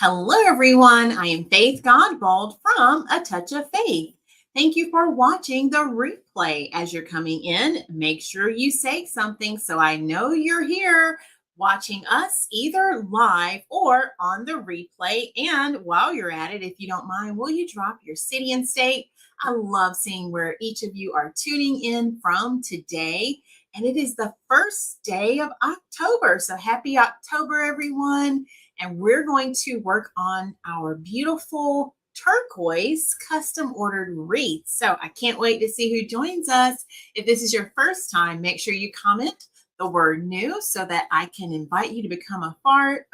Hello, everyone. I am Faith Godbold from A Touch of Faith. Thank you for watching the replay. As you're coming in, make sure you say something so I know you're here watching us either live or on the replay. And while you're at it, if you don't mind, will you drop your city and state? I love seeing where each of you are tuning in from today. And it is the first day of October. So happy October, everyone. And we're going to work on our beautiful turquoise custom ordered wreath. So I can't wait to see who joins us. If this is your first time, make sure you comment the word new so that I can invite you to become a part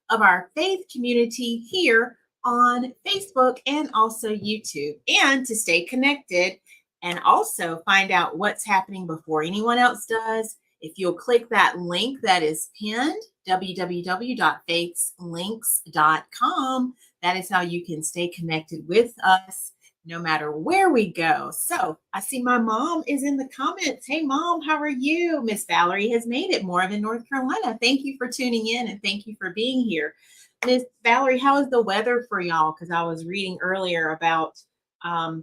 of our faith community here on Facebook and also YouTube, and to stay connected and also find out what's happening before anyone else does. If you'll click that link that is pinned, www.faithslinks.com, that is how you can stay connected with us no matter where we go. So I see my mom is in the comments. Hey, Mom, how are you? Miss Valerie has made it, Morven, North Carolina. Thank you for tuning in and thank you for being here. Miss Valerie, how is the weather for y'all? Because I was reading earlier about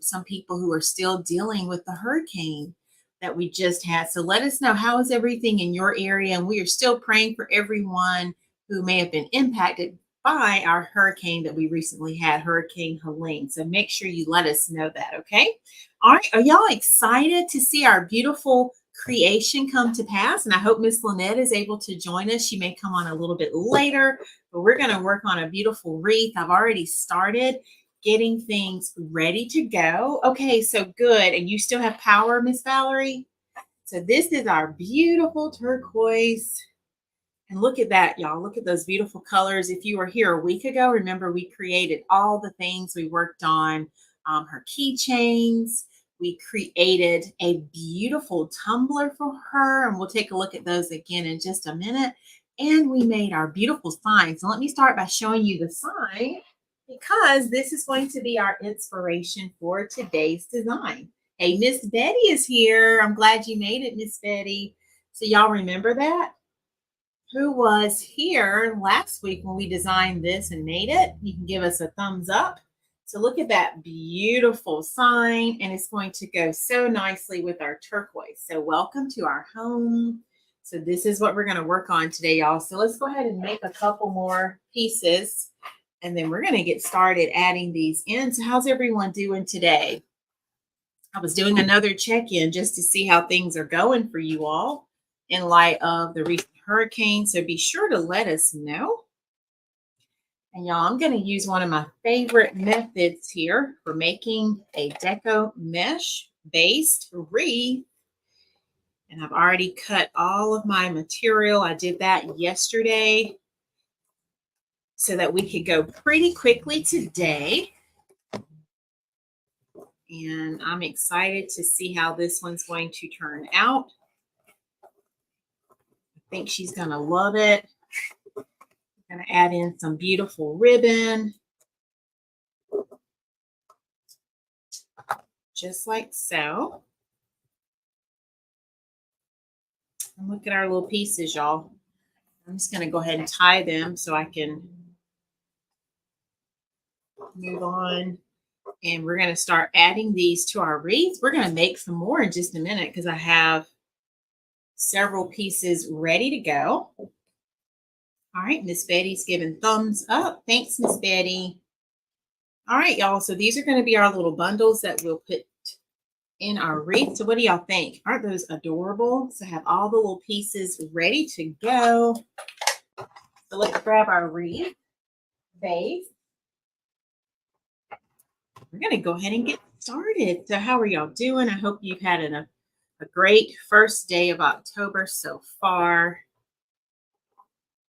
some people who are still dealing with the hurricane that we just had. So let us know, how is everything in your area? And we are still praying for everyone who may have been impacted by our hurricane that we recently had, Hurricane Helene. So make sure you let us know that, okay? All right, are y'all excited to see our beautiful creation come to pass? And I hope Miss Lynette is able to join us. She may come on a little bit later, but we're gonna work on a beautiful wreath. I've already started getting things ready to go. Okay, so good. And you still have power, Miss Valerie? So this is our beautiful turquoise. And look at that, y'all. Look at those beautiful colors. If you were here a week ago, remember we created all the things we worked on, her keychains. We created a beautiful tumbler for her, and we'll take a look at those again in just a minute. And we made our beautiful sign. So let me start by showing you the sign, because this is going to be our inspiration for today's design. Hey, Miss Betty is here. I'm glad you made it, Miss Betty. So y'all remember that? Who was here last week when we designed this and made it? You can give us a thumbs up. So look at that beautiful sign, and it's going to go so nicely with our turquoise. So welcome to our home. So this is what we're going to work on today, y'all. So let's go ahead and make a couple more pieces, and then we're going to get started adding these in. So how's everyone doing today? I was doing another check-in just to see how things are going for you all in light of the recent hurricane. So be sure to let us know. And y'all, I'm going to use one of my favorite methods here for making a deco mesh based wreath. And I've already cut all of my material. I did that yesterday so that we could go pretty quickly today. And I'm excited to see how this one's going to turn out. I think she's going to love it. I'm going to add in some beautiful ribbon. Just like so. And look at our little pieces, y'all. I'm just going to go ahead and tie them so I can move on. And we're going to start adding these to our wreath. We're going to make some more in just a minute because I have several pieces ready to go. All right, Miss Betty's giving thumbs up. Thanks, Miss Betty. All right, y'all. So these are going to be our little bundles that we'll put in our wreath. So what do y'all think? Aren't those adorable? So have all the little pieces ready to go. So let's grab our wreath base. We're going to go ahead and get started. So how are y'all doing? I hope you've had a great first day of October so far.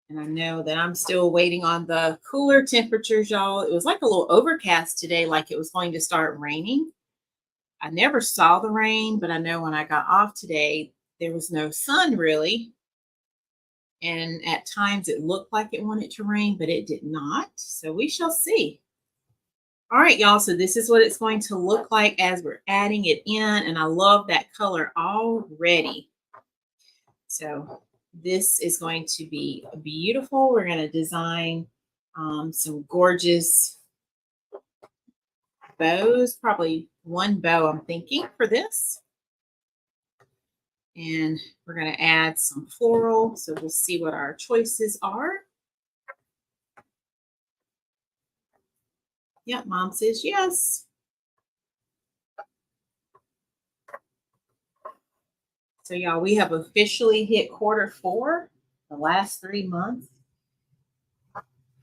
And I know that I'm still waiting on the cooler temperatures, y'all. It was like a little overcast today, like it was going to start raining. I never saw the rain, but I know when I got off today, there was no sun really. And at times it looked like it wanted to rain, but it did not. So we shall see. All right, y'all. So this is what it's going to look like as we're adding it in. And I love that color already. So this is going to be beautiful. We're going to design some gorgeous bows, probably one bow I'm thinking for this. And we're going to add some floral. So we'll see what our choices are. Yep, Mom says yes. So y'all, we have officially hit Q4, the last 3 months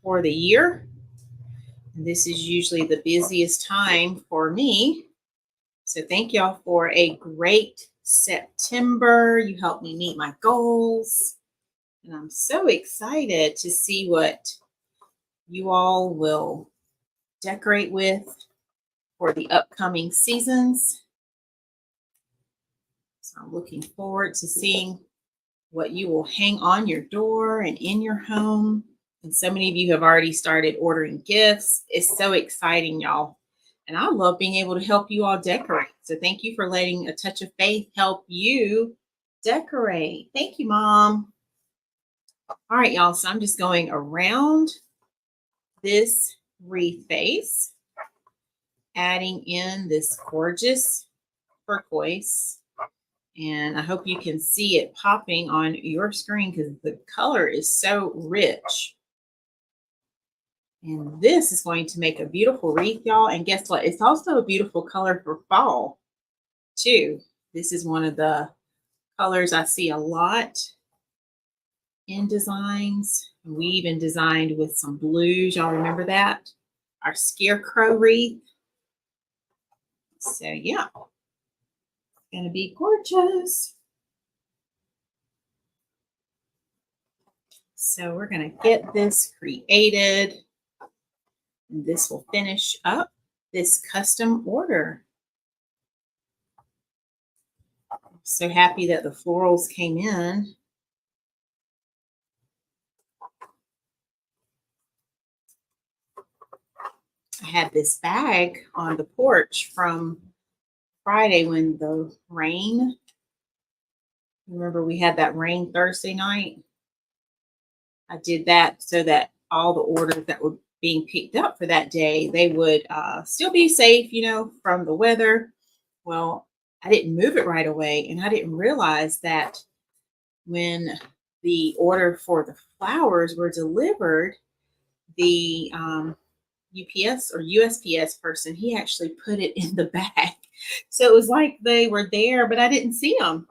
for the year. And this is usually the busiest time for me. So thank y'all for a great September. You helped me meet my goals. And I'm so excited to see what you all will decorate with for the upcoming seasons. So I'm looking forward to seeing what you will hang on your door and in your home. And so many of you have already started ordering gifts. It's so exciting, y'all. And I love being able to help you all decorate. So thank you for letting A Touch of Faith help you decorate. Thank you, Mom. All right, y'all. So I'm just going around this wreath base, adding in this gorgeous turquoise. And I hope you can see it popping on your screen because the color is so rich. And this is going to make a beautiful wreath, y'all. And guess what? It's also a beautiful color for fall, too. This is one of the colors I see a lot in designs. We even designed with some blues. Y'all remember that? Our scarecrow wreath. So, yeah. It's going to be gorgeous. So we're going to get this created. And this will finish up this custom order. I'm so happy that the florals came in. I had this bag on the porch from Friday when the rain, remember we had that rain Thursday night? I did that so that all the orders that were being picked up for that day, they would still be safe, you know, from the weather. Well, I didn't move it right away, and I didn't realize that when the order for the flowers were delivered, the UPS or USPS person, he actually put it in the bag. So it was like they were there, but I didn't see them.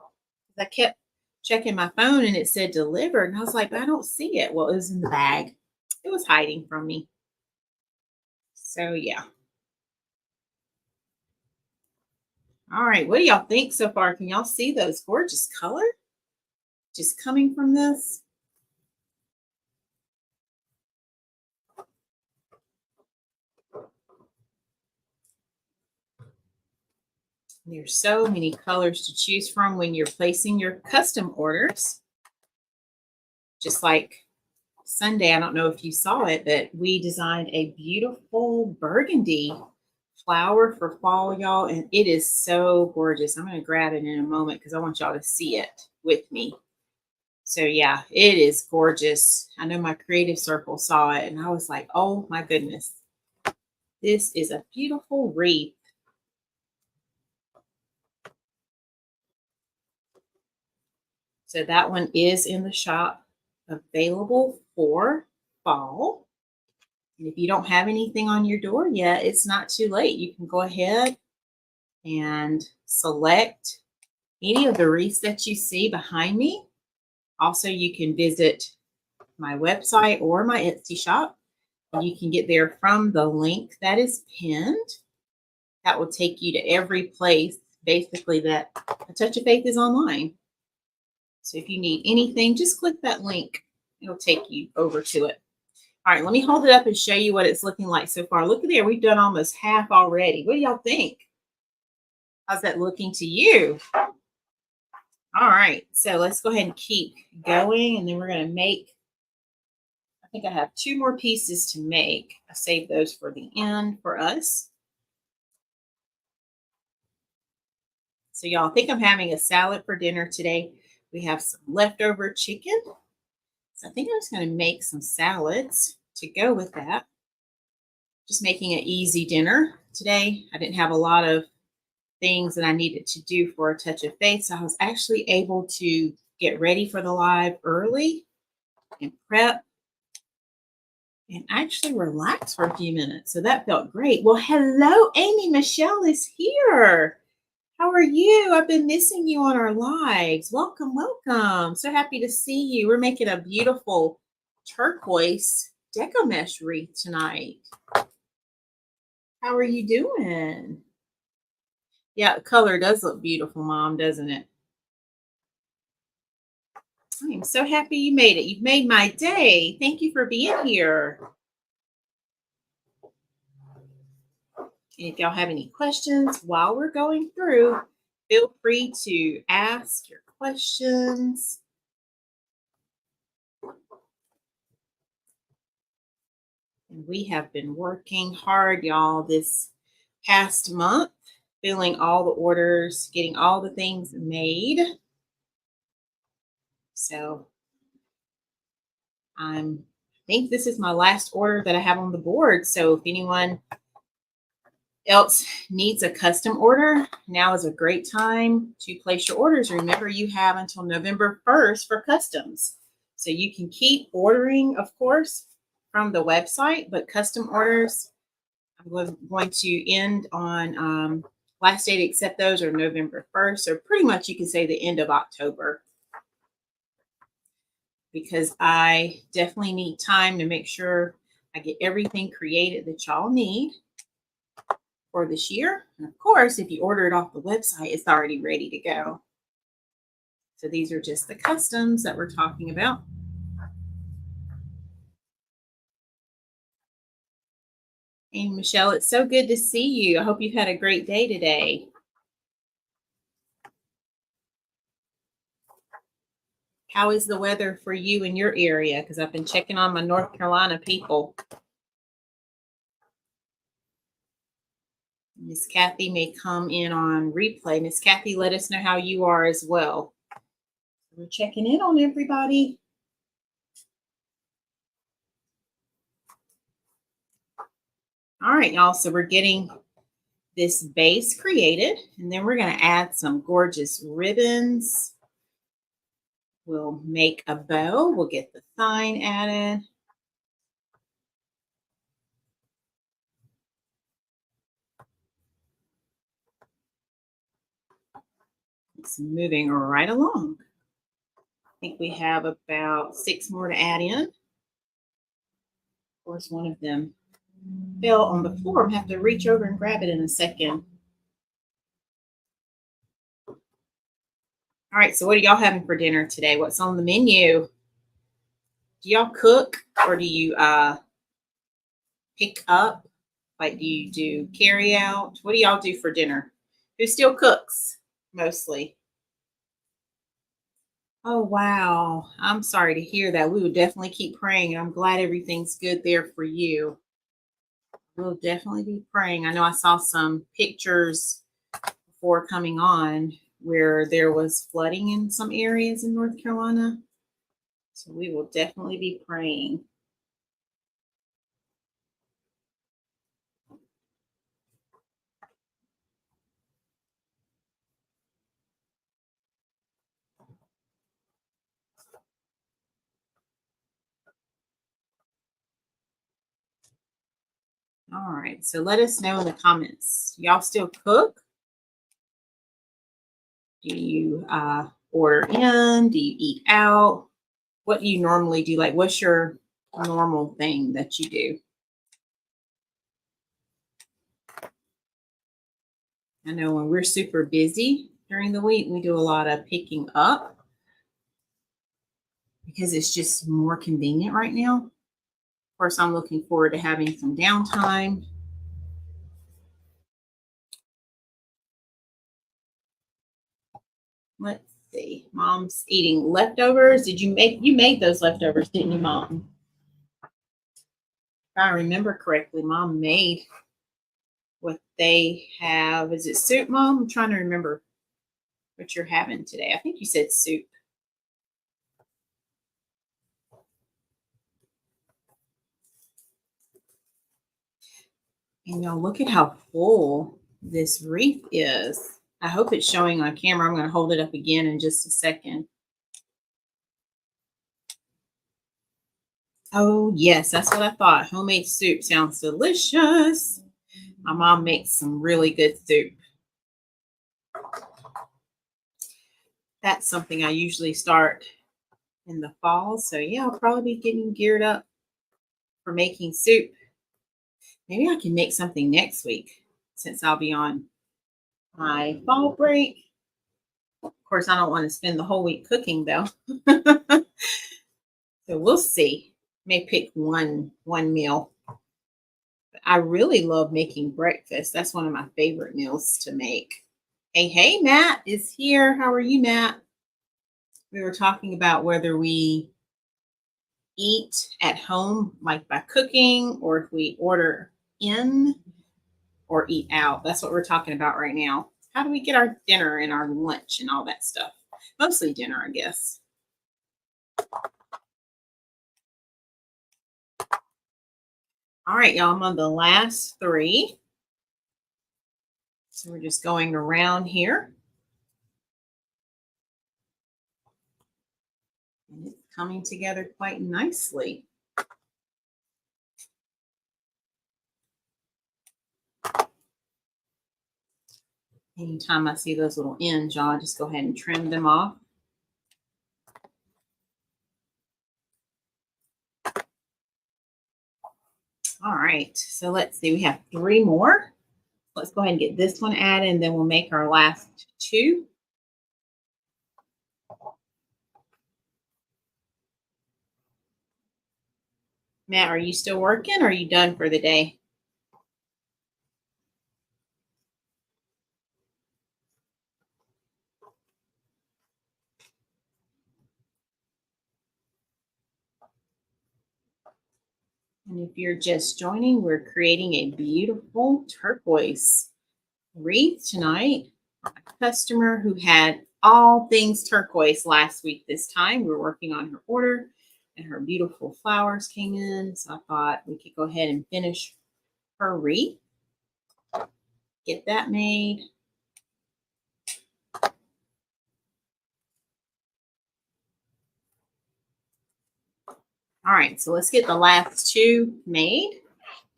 I kept checking my phone and it said delivered. And I was like, I don't see it. Well, it was in the bag. It was hiding from me. So yeah. All right. What do y'all think so far? Can y'all see those gorgeous colors just coming from this? There's so many colors to choose from when you're placing your custom orders. Just like Sunday, I don't know if you saw it, but we designed a beautiful burgundy flower for fall, y'all, and it is so gorgeous. I'm going to grab it in a moment because I want y'all to see it with me. So yeah, it is gorgeous. I know my creative circle saw it and I was like, oh my goodness, this is a beautiful wreath. So that one is in the shop, available for fall. And if you don't have anything on your door yet, it's not too late. You can go ahead and select any of the wreaths that you see behind me. Also, you can visit my website or my Etsy shop. You can get there from the link that is pinned. That will take you to every place, basically, that A Touch of Faith is online. So if you need anything, just click that link. It'll take you over to it. All right, let me hold it up and show you what it's looking like so far. Look at there. We've done almost half already. What do y'all think? How's that looking to you? All right, so let's go ahead and keep going, and then we're going to make, I think I have 2 more pieces to make. I saved those for the end for us. So y'all, think I'm having a salad for dinner today. We have some leftover chicken. So I think I'm just going to make some salads to go with that. Just making an easy dinner today. I didn't have a lot of things that I needed to do for A Touch of Faith. So I was actually able to get ready for the live early and prep and actually relax for a few minutes. So that felt great. Well, hello, Amy Michelle is here. How are you? I've been missing you on our lives. Welcome, welcome. So happy to see you. We're making a beautiful turquoise deco mesh wreath tonight. How are you doing? Yeah, the color does look beautiful, Mom, doesn't it? I am so happy you made it. You've made my day. Thank you for being here. And if y'all have any questions while we're going through, feel free to ask your questions. And we have been working hard, y'all, this past month, filling all the orders, getting all the things made. So I think this is my last order that I have on the board. So if anyone else needs a custom order, now is a great time to place your orders. Remember, you have until November 1st for customs. So you can keep ordering, of course, from the website, but custom orders, I'm going to end on last day to accept those are November 1st. So pretty much you can say the end of October, because I definitely need time to make sure I get everything created that y'all need for this year. And of course, if you order it off the website, it's already ready to go. So these are just the customs that we're talking about. And Michelle, it's so good to see you. I hope you've had a great day today. How is the weather for you in your area? Because I've been checking on my North Carolina people. Miss Kathy may come in on replay. Miss Kathy, let us know how you are as well. We're checking in on everybody. All right, y'all. So we're getting this base created, and then we're going to add some gorgeous ribbons. We'll make a bow. We'll get the sign added. It's moving right along. I think we have about 6 more to add in. Of course, one of them fell on the floor. I'm going to have to reach over and grab it in a second. All right, so what are y'all having for dinner today? What's on the menu? Do y'all cook or do you pick up? Like, do you do carry out? What do y'all do for dinner? Who still cooks mostly? Oh, wow. I'm sorry to hear that. We would definitely keep praying. I'm glad everything's good there for you. We'll definitely be praying. I know I saw some pictures before coming on where there was flooding in some areas in North Carolina. So we will definitely be praying. All right. So let us know in the comments. Y'all still cook? Do you order in? Do you eat out? What do you normally do? Like, what's your normal thing that you do? I know when we're super busy during the week, we do a lot of picking up because it's just more convenient right now. Of course, I'm looking forward to having some downtime. Let's see. Mom's eating leftovers. Did you made those leftovers, didn't you, Mom? If I remember correctly, Mom made what they have. Is it soup, Mom? I'm trying to remember what you're having today. I think you said soup. And y'all, look at how full this wreath is. I hope it's showing on camera. I'm going to hold it up again in just a second. Oh, yes, that's what I thought. Homemade soup sounds delicious. My mom makes some really good soup. That's something I usually start in the fall. So, yeah, I'll probably be getting geared up for making soup. Maybe I can make something next week since I'll be on my fall break. Of course, I don't want to spend the whole week cooking, though. So we'll see. May pick one meal. But I really love making breakfast. That's one of my favorite meals to make. Hey, Matt is here. How are you, Matt? We were talking about whether we eat at home, like by cooking, or if we order in or eat out. That's what we're talking about right now. How do we get our dinner and our lunch and all that stuff? Mostly dinner, I guess. All right, y'all, I'm on the last three. So we're just going around here. And it's coming together quite nicely. Anytime I see those little ends, y'all, just go ahead and trim them off. All right, so let's see, we have three more. Let's go ahead and get this one added, and then we'll make our last two. Matt, are you still working or are you done for the day? And if you're just joining, we're creating a beautiful turquoise wreath tonight. A customer who had all things turquoise last week this time. We were working on her order and her beautiful flowers came in. So I thought we could go ahead and finish her wreath. Get that made. All right, so let's get the last two made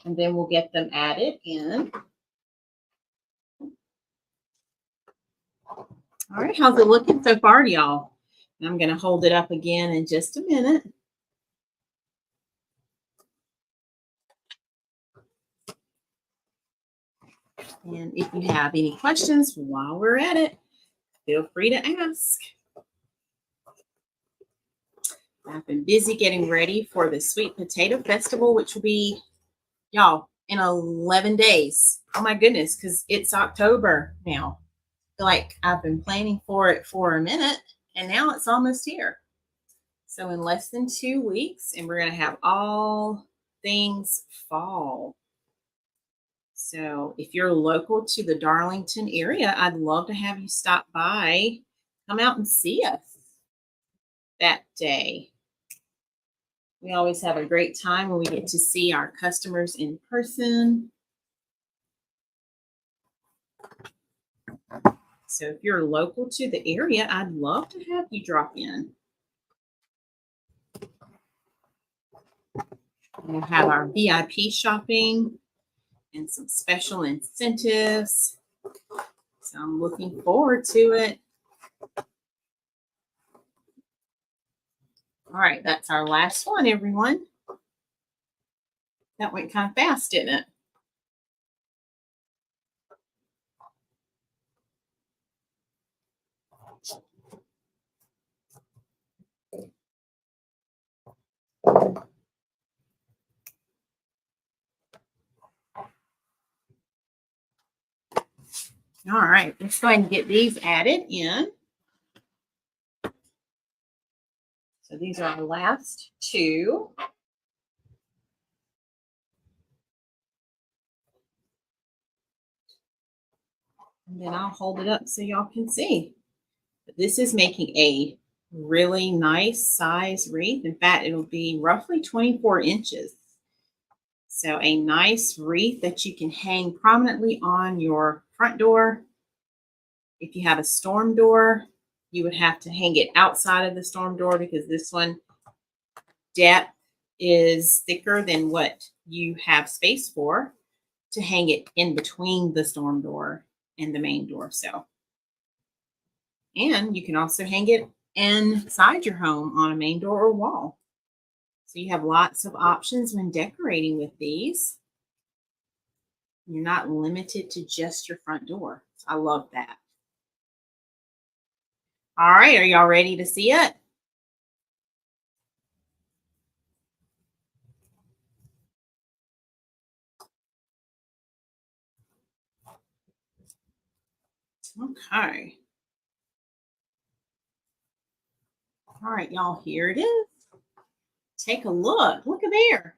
and then we'll get them added in. All right, how's it looking so far, y'all? I'm going to hold it up again in just a minute. And if you have any questions while we're at it, feel free to ask. I've been busy getting ready for the Sweet Potato Festival, which will be, y'all, in 11 days. Oh my goodness, because it's October now. Like I've been planning for it for a minute, and now it's almost here. So in less than 2 weeks, and we're going to have all things fall. So if you're local to the Darlington area, I'd love to have you stop by, come out and see us that day. We always have a great time when we get to see our customers in person. So if you're local to the area, I'd love to have you drop in. We'll have our VIP shopping and some special incentives. So I'm looking forward to it. All right, that's our last one, everyone. That went kind of fast, didn't it? All right, let's go ahead and get these added in. So these are our last two. And then I'll hold it up so y'all can see. But this is making a really nice size wreath. In fact, it'll be roughly 24 inches. So a nice wreath that you can hang prominently on your front door. If you have a storm door, you would have to hang it outside of the storm door because this one depth is thicker than what you have space for to hang it in between the storm door and the main door. So, and you can also hang it inside your home on a main door or wall. So you have lots of options when decorating with these. You're not limited to just your front door. I love that. All right, are y'all ready to see it? Okay. All right, y'all, here it is. Take a look. Look at there.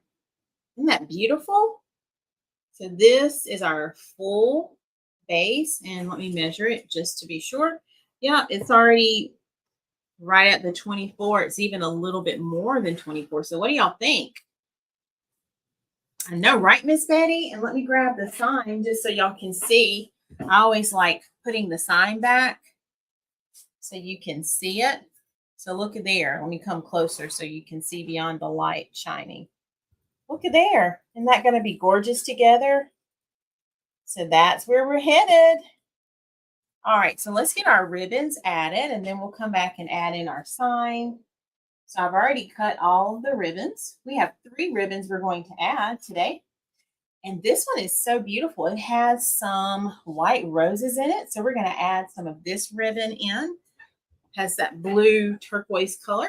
Isn't that beautiful? So this is our full base, and let me measure it just to be sure. Yeah, it's already right at the 24. It's even a little bit more than 24. So what do y'all think? I know, right, Miss Betty? And let me grab the sign just so y'all can see. I always like putting the sign back so you can see it. So look at there. Let me come closer so you can see beyond the light shining. Look at there. Isn't that going to be gorgeous together? So that's where we're headed. All right, so let's get our ribbons added, and then we'll come back and add in our sign. So I've already cut all of the ribbons. We have 3 ribbons we're going to add today. And this one is so beautiful. It has some white roses in it. So we're going to add some of this ribbon in. It has that blue turquoise color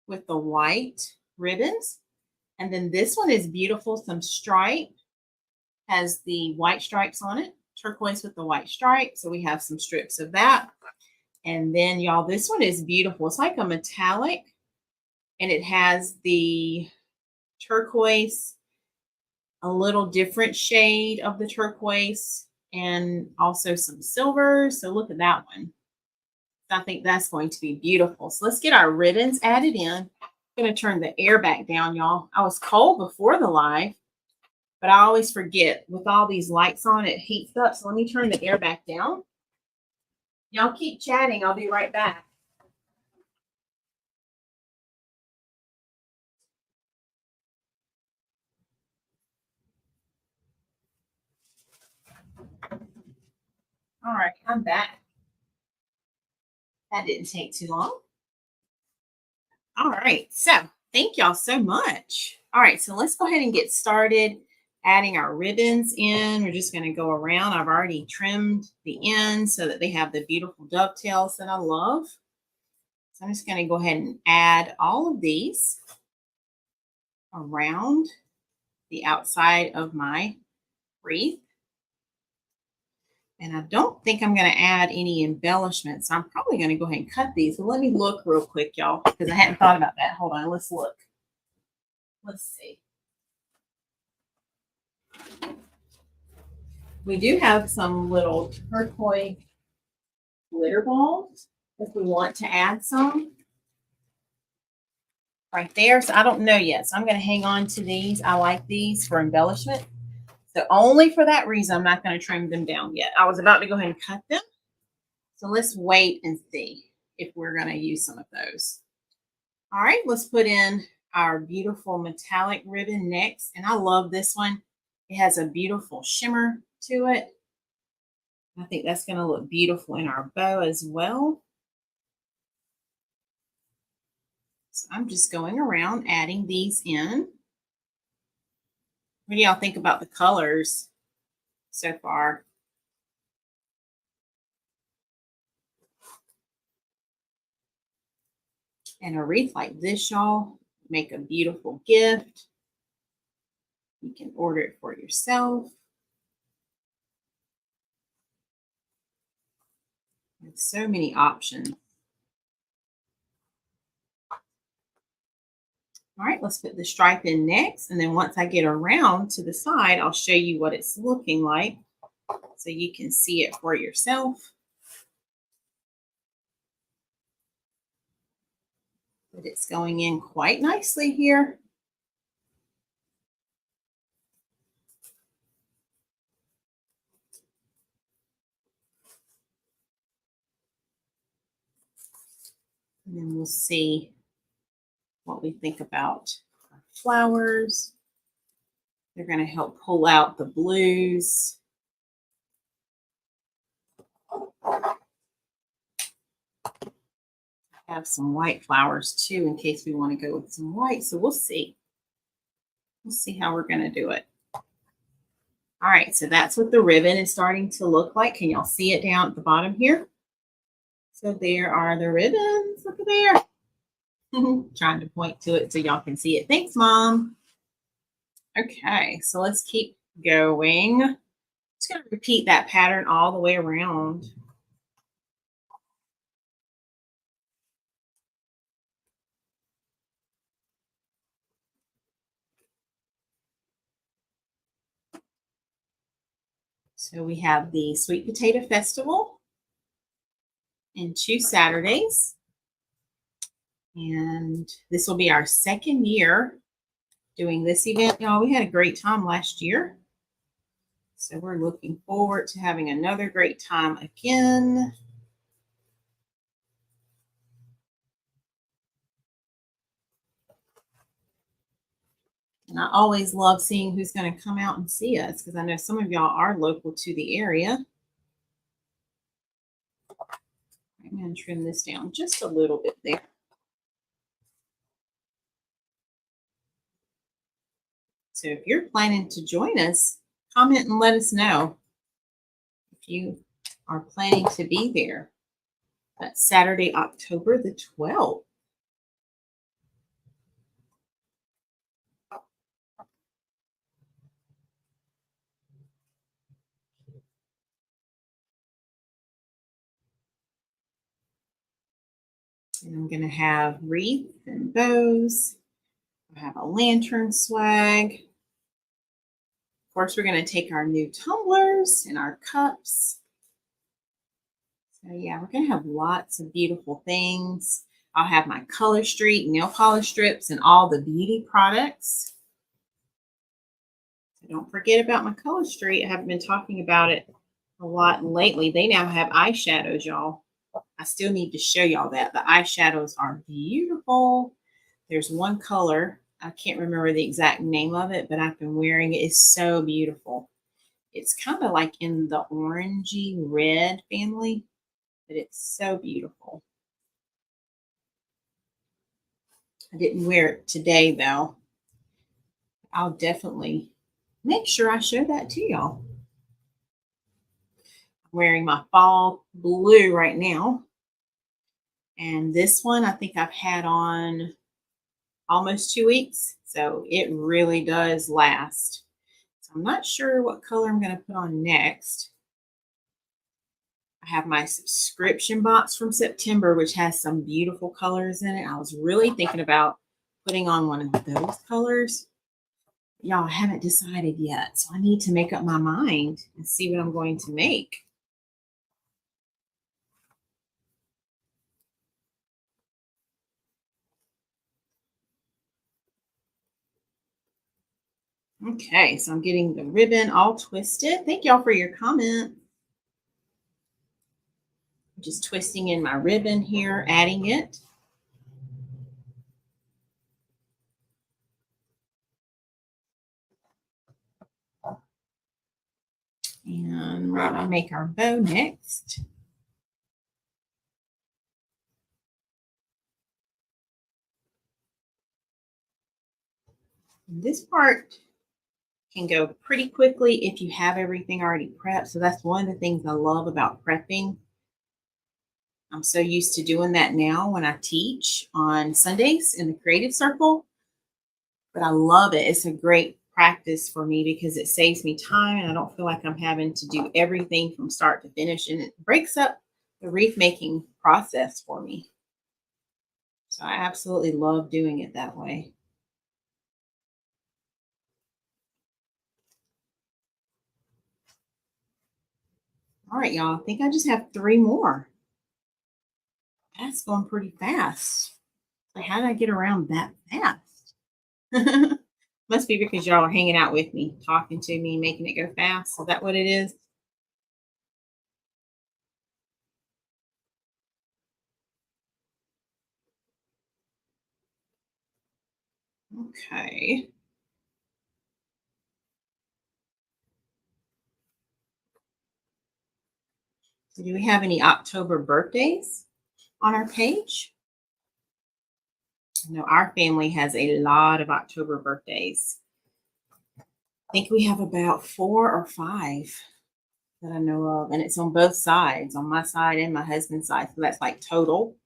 with the white ribbons. And then this one is beautiful. Some stripe, has the white stripes on it, turquoise with the white stripe. So we have some strips of that. And then y'all, this one is beautiful. It's like a metallic, and it has the turquoise, a little different shade of the turquoise, and also some silver. So look at that one. I think that's going to be beautiful. So let's get our ribbons added in. I'm going to turn the air back down, y'all. I was cold before the live, but I always forget with all these lights on, it heats up. So let me turn the air back down. Y'all keep chatting. I'll be right back. All right, I'm back. That didn't take too long. All right, so thank y'all so much. All right, so let's go ahead and get started adding our ribbons in. We're just going to go around. I've already trimmed the ends so that they have the beautiful dovetails that I love. So I'm just going to go ahead and add all of these around the outside of my wreath. And I don't think I'm going to add any embellishments. I'm probably going to go ahead and cut these. But let me look real quick, y'all, because I hadn't thought about that. Hold on, let's look. Let's see. We do have some little turquoise glitter balls if we want to add some right there. So I don't know yet. So I'm going to hang on to these. I like these for embellishment. So only for that reason, I'm not going to trim them down yet. I was about to go ahead and cut them. So let's wait and see if we're going to use some of those. All right, let's put in our beautiful metallic ribbon next. And I love this one. It has a beautiful shimmer to it. I think that's going to look beautiful in our bow as well. So I'm just going around adding these in. What do y'all think about the colors so far? And a wreath like this, y'all, make a beautiful gift. You can order it for yourself. There's so many options. All right, let's put the stripe in next. And then once I get around to the side, I'll show you what it's looking like so you can see it for yourself. But it's going in quite nicely here. And then we'll see what we think about our flowers. They're going to help pull out the blues. I have some white flowers too in case we want to go with some white. So we'll see. We'll see how we're going to do it. All right, so that's what the ribbon is starting to look like. Can y'all see it down at the bottom here? So there are the ribbons. Look at there. Trying to point to it so y'all can see it. Thanks, Mom. Okay, so let's keep going. Just going to repeat that pattern all the way around. So we have the Sweet Potato Festival in 2 Saturdays. And this will be our 2nd year doing this event. Y'all, we had a great time last year. So we're looking forward to having another great time again. And I always love seeing who's going to come out and see us because I know some of y'all are local to the area. I'm going to trim this down just a little bit there. So if you're planning to join us, comment and let us know if you are planning to be there. That's Saturday, October the 12th. And I'm going to have wreath and bows. I have a lantern swag. Of course, we're going to take our new tumblers and our cups. So yeah, we're going to have lots of beautiful things. I'll have my Color Street nail polish strips and all the beauty products. So don't forget about my Color Street. I haven't been talking about it a lot lately. They now have eyeshadows, y'all. I still need to show y'all that. The eyeshadows are beautiful. There's one color. I can't remember the exact name of it, but I've been wearing it. It's so beautiful. It's kind of like in the orangey red family, but it's so beautiful. I didn't wear it today, though. I'll definitely make sure I show that to y'all. I'm wearing my fall blue right now. And this one I think I've had on almost 2 weeks. So it really does last. So I'm not sure what color I'm going to put on next. I have my subscription box from September, which has some beautiful colors in it. I was really thinking about putting on one of those colors. Y'all, I haven't decided yet. So I need to make up my mind and see what I'm going to make. Okay, so I'm getting the ribbon all twisted. Thank y'all for your comment. Just twisting in my ribbon here, adding it. And we're going to make our bow next. This part can go pretty quickly if you have everything already prepped. So that's one of the things I love about prepping. I'm so used to doing that now when I teach on Sundays in the creative circle, but I love it. It's a great practice for me because it saves me time and I don't feel like I'm having to do everything from start to finish, and it breaks up the wreath making process for me. So I absolutely love doing it that way. All right, y'all. I think I just have 3 more. That's going pretty fast. Like, how did I get around that fast? Must be because y'all are hanging out with me, talking to me, making it go fast. Is that what it is? Okay. So do we have any October birthdays on our page? I know our family has a lot of October birthdays. I think we have about 4 or 5 that I know of, and it's on both sides, on my side and my husband's side. So that's like total.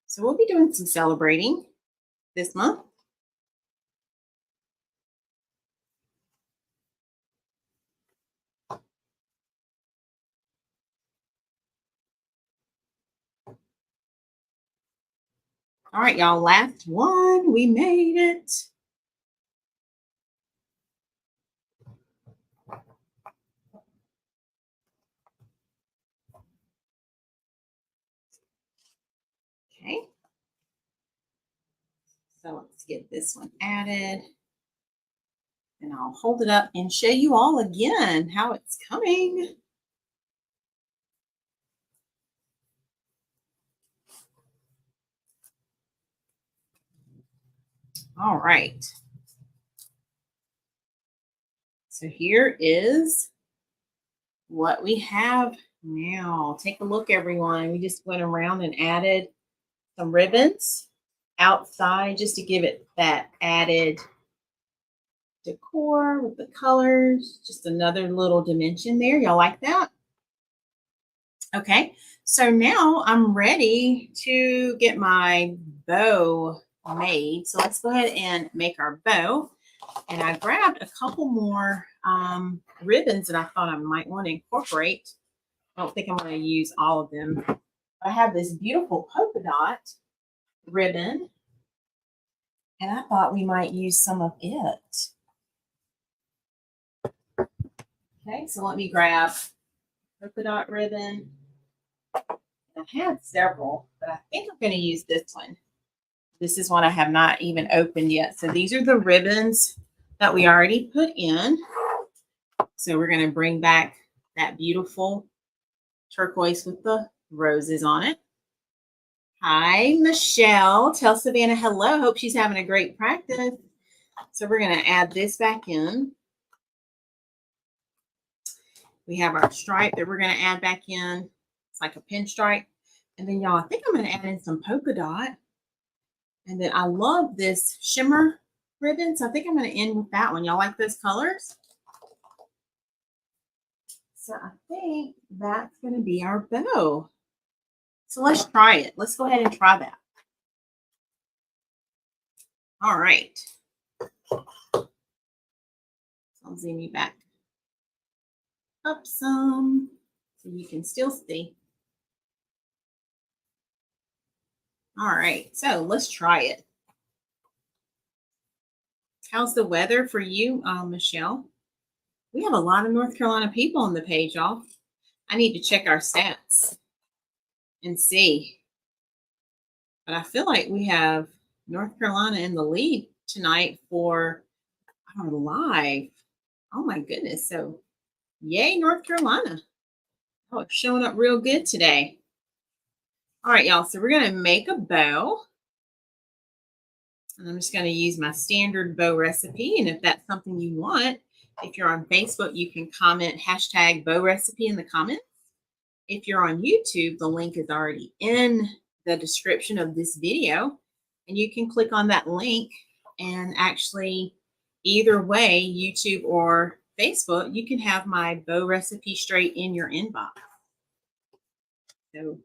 So we'll be doing some celebrating this month. All right, y'all, last one. We made it. Okay. So let's get this one added. And I'll hold it up and show you all again how it's coming. All right. So here is what we have now. Take a look, everyone. We just went around and added some ribbons outside just to give it that added decor with the colors. Just another little dimension there. Y'all like that? Okay. So now I'm ready to get my bow made. So let's go ahead and make our bow. And I grabbed a couple more ribbons that I thought I might want to incorporate. I don't think I'm going to use all of them. I have this beautiful polka dot ribbon, and I thought we might use some of it. Okay, so let me grab polka dot ribbon. I had several, but I think I'm going to use this one. This is one I have not even opened yet. So these are the ribbons that we already put in. So we're going to bring back that beautiful turquoise with the roses on it. Hi, Michelle. Tell Savannah hello. Hope she's having a great practice. So we're going to add this back in. We have our stripe that we're going to add back in. It's like a pinstripe. And then, y'all, I think I'm going to add in some polka dot. And then I love this shimmer ribbon. So I think I'm going to end with that one. Y'all like those colors? So I think that's going to be our bow. So let's try it. Let's go ahead and try that. All right. So I'll zoom you back up some so you can still see. All right. So let's try it. How's the weather for you, Michelle? We have a lot of North Carolina people on the page, y'all. I need to check our stats and see. But I feel like we have North Carolina in the lead tonight for our live. Oh my goodness. So yay, North Carolina. Oh, it's showing up real good today. All right, y'all. So we're going to make a bow. And I'm just going to use my standard bow recipe. And if that's something you want, if you're on Facebook, you can comment hashtag bow recipe in the comments. If you're on YouTube, the link is already in the description of this video. And you can click on that link and actually, either way, YouTube or Facebook, you can have my bow recipe straight in your inbox. So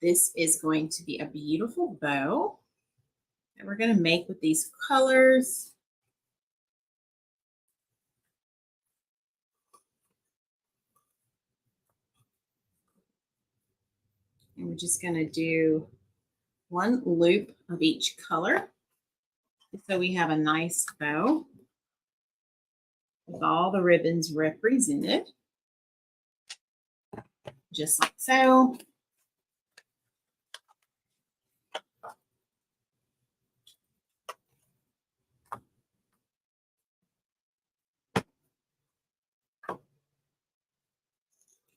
this is going to be a beautiful bow that we're going to make with these colors. And we're just going to do one loop of each color. So we have a nice bow with all the ribbons represented, just like so.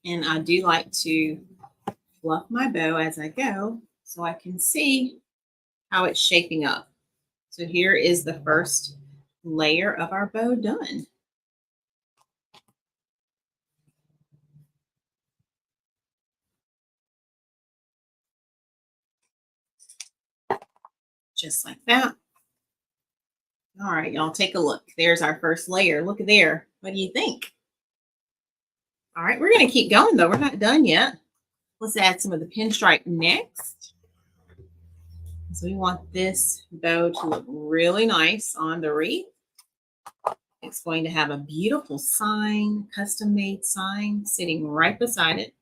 And I do like to fluff my bow as I go so I can see how it's shaping up. So here is the first layer of our bow done. Just like that. All right, y'all, take a look. There's our first layer. Look at there. What do you think? All right, we're going to keep going, though. We're not done yet. Let's add some of the pinstripe next. So we want this bow to look really nice on the wreath. It's going to have a beautiful sign, custom-made sign, sitting right beside it.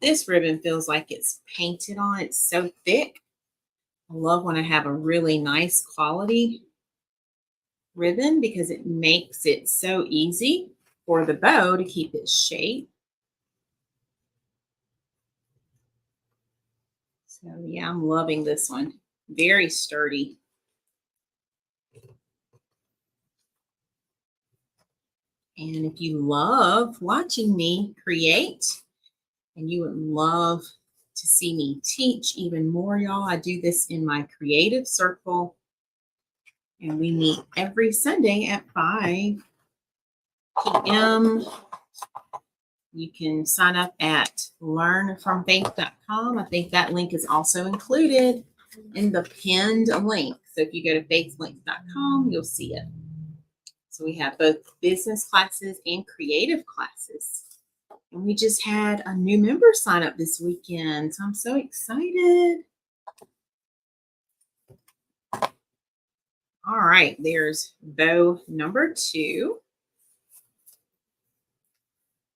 This ribbon feels like it's painted on. It's so thick. I love when I have a really nice quality ribbon because it makes it so easy for the bow to keep its shape. So yeah, I'm loving this one. Very sturdy. And if you love watching me create and you would love to see me teach even more, y'all, I do this in my creative circle. And we meet every Sunday at 5 p.m. You can sign up at learnfromfaith.com. I think that link is also included in the pinned link. So if you go to faithlinks.com, you'll see it. So we have both business classes and creative classes. And we just had a new member sign up this weekend. So I'm so excited. All right, there's bow number 2.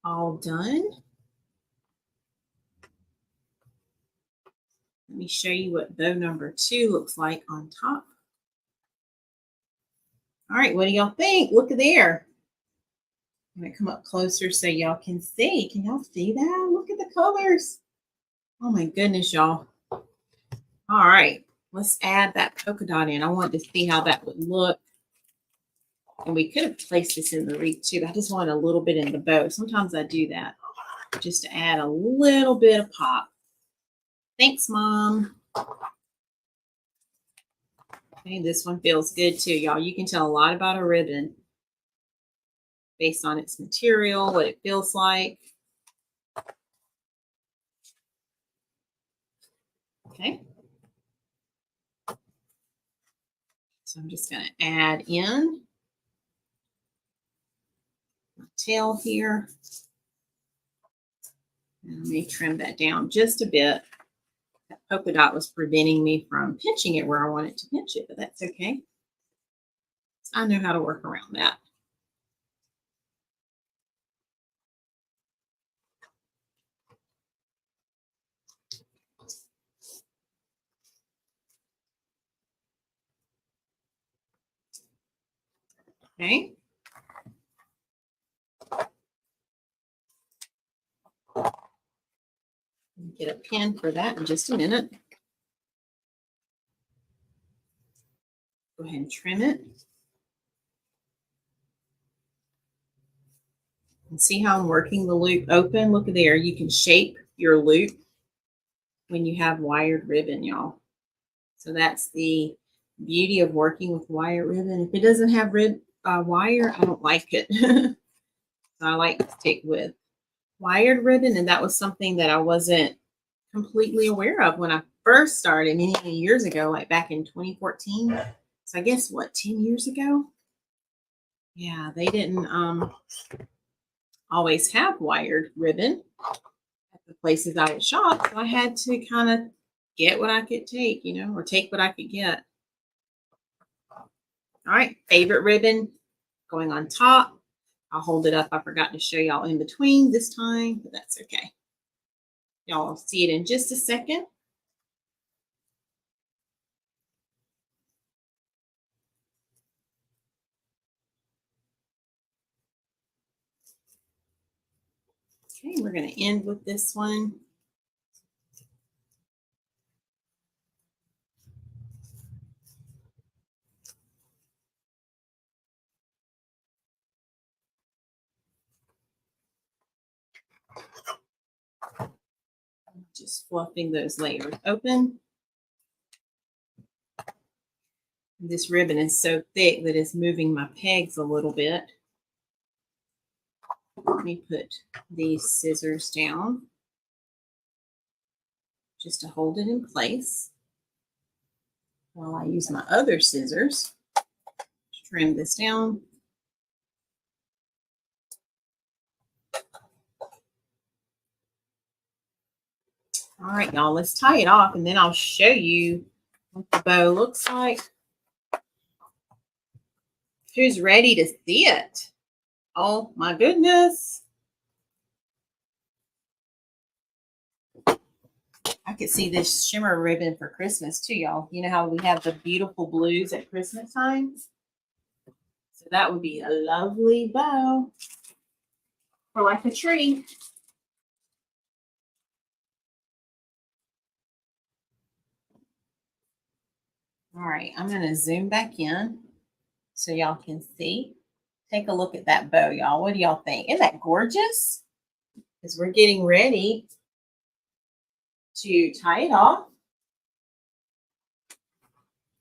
All done. Let me show you what bow number 2 looks like on top. All right, what do y'all think? Look at there. I'm going to come up closer so y'all can see. Can y'all see that? Look at the colors. Oh my goodness, y'all. All right, let's add that polka dot in. I want to see how that would look. And we could have placed this in the wreath too. I just wanted a little bit in the bow. Sometimes I do that just to add a little bit of pop. Thanks, Mom. Okay, this one feels good too, y'all. You can tell a lot about a ribbon based on its material, what it feels like. Okay. So I'm just going to add in my tail here. And let me trim that down just a bit. That polka dot was preventing me from pinching it where I wanted to pinch it, but that's okay. I know how to work around that. Okay. Get a pin for that in just a minute. Go ahead and trim it. And see how I'm working the loop open? Look at there. You can shape your loop when you have wired ribbon, y'all. So that's the beauty of working with wire ribbon. If it doesn't have wire, I don't like it. So I like to stick with wired ribbon, and that was something that I wasn't completely aware of when I first started many, many years ago, like back in 2014. So I guess what, 10 years ago? Yeah, they didn't always have wired ribbon at the places I would shop. So I had to kind of get what I could take, you know, or take what I could get. All right, favorite ribbon going on top. I'll hold it up. I forgot to show y'all in between this time, but that's okay. Y'all see it in just a second. Okay, we're going to end with this one. Just fluffing those layers open. This ribbon is so thick that it's moving my pegs a little bit. Let me put these scissors down just to hold it in place while I use my other scissors to trim this down. All right, y'all, let's tie it off and then I'll show you what the bow looks like. Who's ready to see it? Oh my goodness. I could see this shimmer ribbon for Christmas too, y'all. You know how we have the beautiful blues at Christmas time? So that would be a lovely bow for like a tree. All right, I'm going to zoom back in so y'all can see. Take a look at that bow, y'all. What do y'all think? Isn't that gorgeous? Because we're getting ready to tie it off.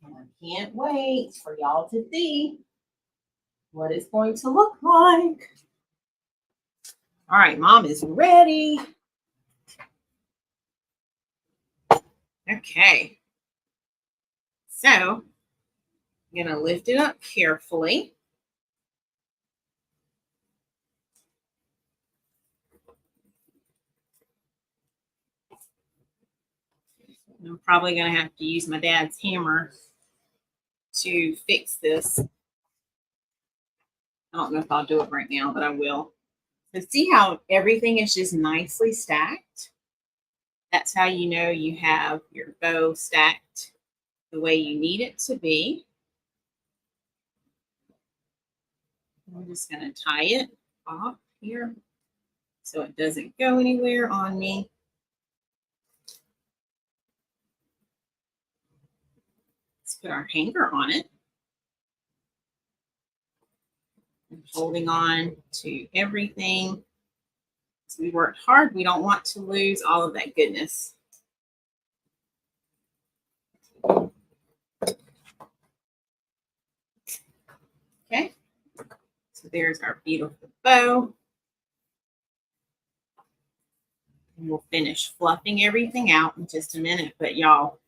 And I can't wait for y'all to see what it's going to look like. All right, Mom is ready. Okay. So I'm going to lift it up carefully. I'm probably going to have to use my dad's hammer to fix this. I don't know if I'll do it right now, but I will. So see how everything is just nicely stacked? That's how you know you have your bow stacked the way you need it to be. I'm just going to tie it off here so it doesn't go anywhere on me. Let's put our hanger on it. I'm holding on to everything. So we worked hard. We don't want to lose all of that goodness. Okay. So there's our beautiful bow. And we'll finish fluffing everything out in just a minute. But y'all,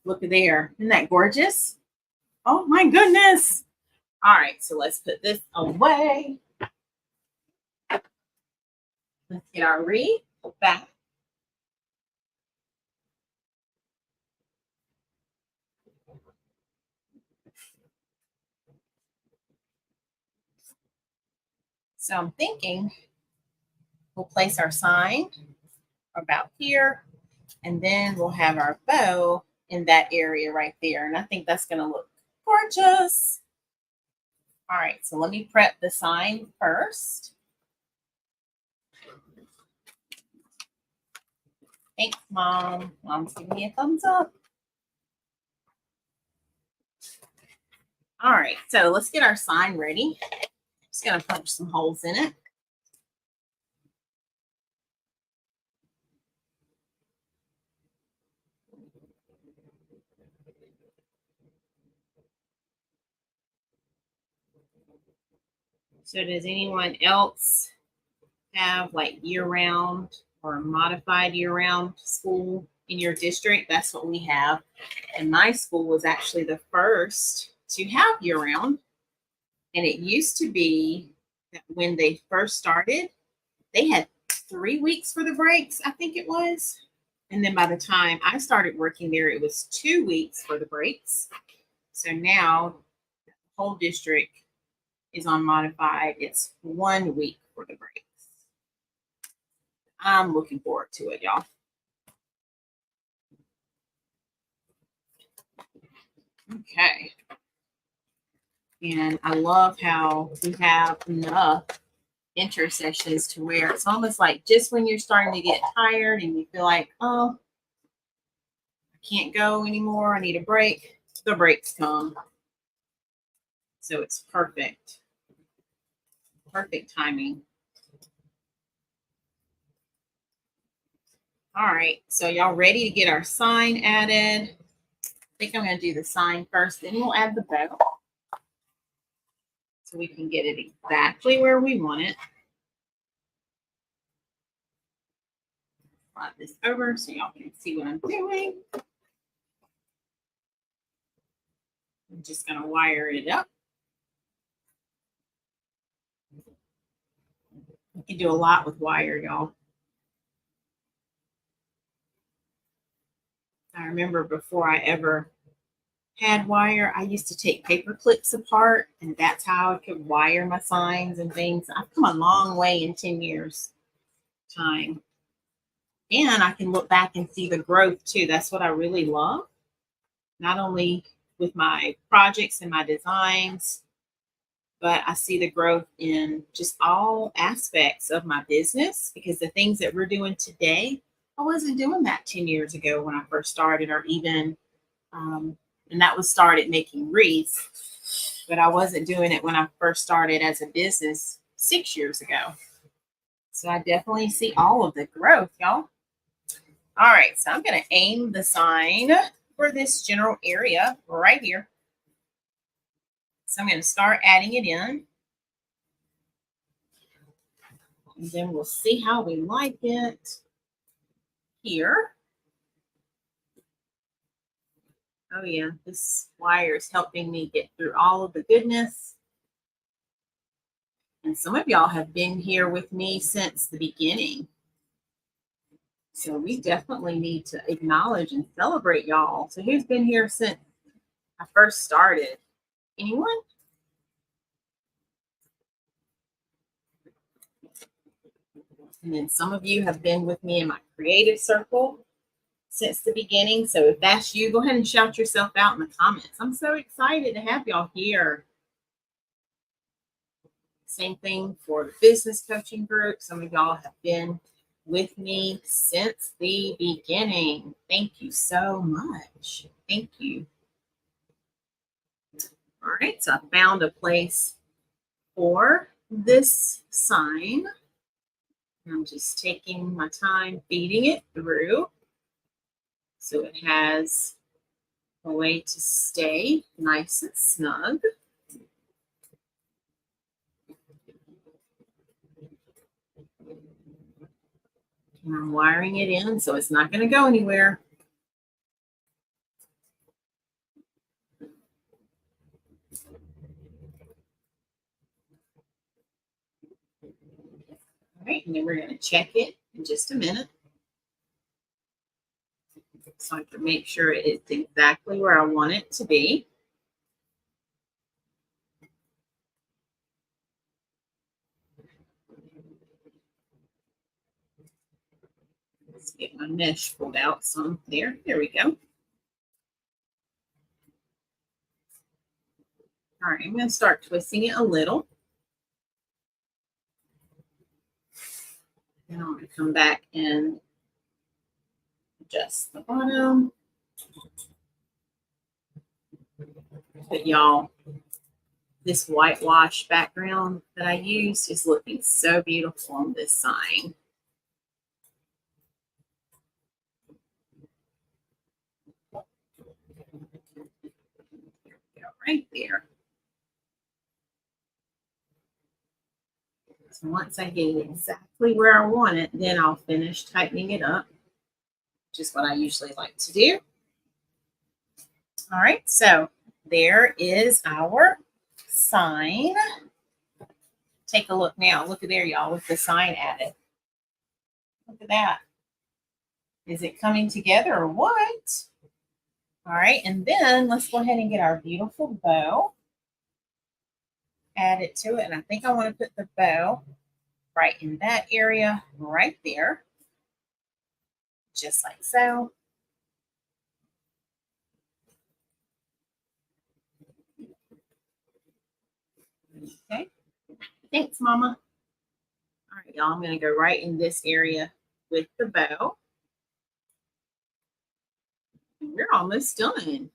look at there. Isn't that gorgeous? Oh my goodness. All right, so let's put this away. Let's get our wreath back. So I'm thinking we'll place our sign about here, and then we'll have our bow in that area right there. And I think that's going to look gorgeous. All right, so let me prep the sign first. Thanks, Mom. Mom's giving me a thumbs up. All right, so let's get our sign ready. Just going to punch some holes in it. So does anyone else have like year-round or modified year-round school in your district? That's what we have. And my school was actually the first to have year-round. And it used to be that when they first started, they had 3 weeks for the breaks, I think it was. And then by the time I started working there, it was 2 weeks for the breaks. So now the whole district is on modified. It's 1 week for the breaks. I'm looking forward to it, y'all. Okay. And I love how we have enough intersections to where it's almost like just when you're starting to get tired and you feel like, oh, I can't go anymore, I need a break, the breaks come. So it's perfect. Perfect timing. All right, so y'all ready to get our sign added? I think I'm going to do the sign first, then we'll add the bow so we can get it exactly where we want it. Slide this over so y'all can see what I'm doing. I'm just going to wire it up. You can do a lot with wire, y'all. I remember before I ever had wire, I used to take paper clips apart, and that's how I could wire my signs and things. I've come a long way in 10 years time. And I can look back and see the growth too. That's what I really love. Not only with my projects and my designs, but I see the growth in just all aspects of my business, because the things that we're doing today, I wasn't doing that 10 years ago when I first started, or even, and that was started making wreaths, but I wasn't doing it when I first started as a business 6 years ago. So I definitely see all of the growth, y'all. All right, so I'm going to aim the sign for this general area right here. So I'm going to start adding it in. And then we'll see how we like it here. Oh yeah, this wire is helping me get through all of the goodness. And some of y'all have been here with me since the beginning. So we definitely need to acknowledge and celebrate y'all. So who's been here since I first started? Anyone? And then some of you have been with me in my creative circle since the beginning. So if that's you, go ahead and shout yourself out in the comments. I'm so excited to have y'all here. Same thing for the business coaching group. Some of y'all have been with me since the beginning. Thank you so much. Thank you. All right, so I found a place for this sign. I'm just taking my time feeding it through so it has a way to stay nice and snug. And I'm wiring it in so it's not going to go anywhere. right, and then we're going to check it in just a minute. So I can make sure it's exactly where I want it to be. Let's get my mesh pulled out some there. There we go. All right, I'm going to start twisting it a little. And I'm going to come back and adjust the bottom. But y'all, this whitewash background that I used is looking so beautiful on this sign. There we go, right there. So once I get it exactly where I want it, then I'll finish tightening it up, which is what I usually like to do. All right, so there is our sign. Take a look now. Look at there, y'all, with the sign added. Look at that. Is it coming together or what? All right, and then let's go ahead and get our beautiful bow. Add it to it, and I think I want to put the bow right in that area right there, just like so. Okay, thanks, Mama. All right, y'all, I'm going to go right in this area with the bow. And we're almost done.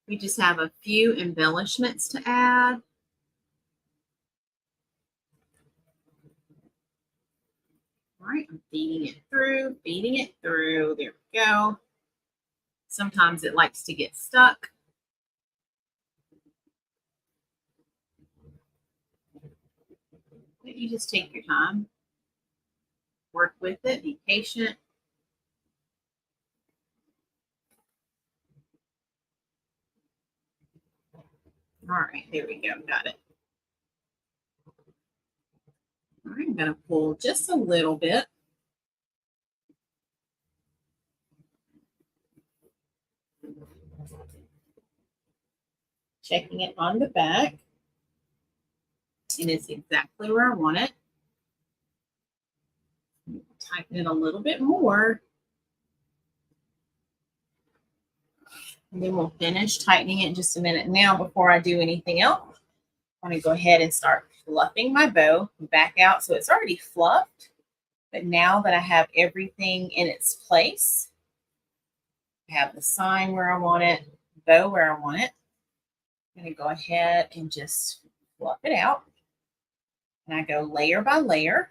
We just have a few embellishments to add. All right, I'm feeding it through, feeding it through. There we go. Sometimes it likes to get stuck. But you just take your time. Work with it, be patient. All right, there we go, got it. All right, I'm going to pull just a little bit. Checking it on the back. And it's exactly where I want it. Tighten it a little bit more. And then we'll finish tightening it in just a minute. Now, before I do anything else, I'm going to go ahead and start fluffing my bow back out. So it's already fluffed, but now that I have everything in its place, I have the sign where I want it, bow where I want it. I'm going to go ahead and just fluff it out. And I go layer by layer,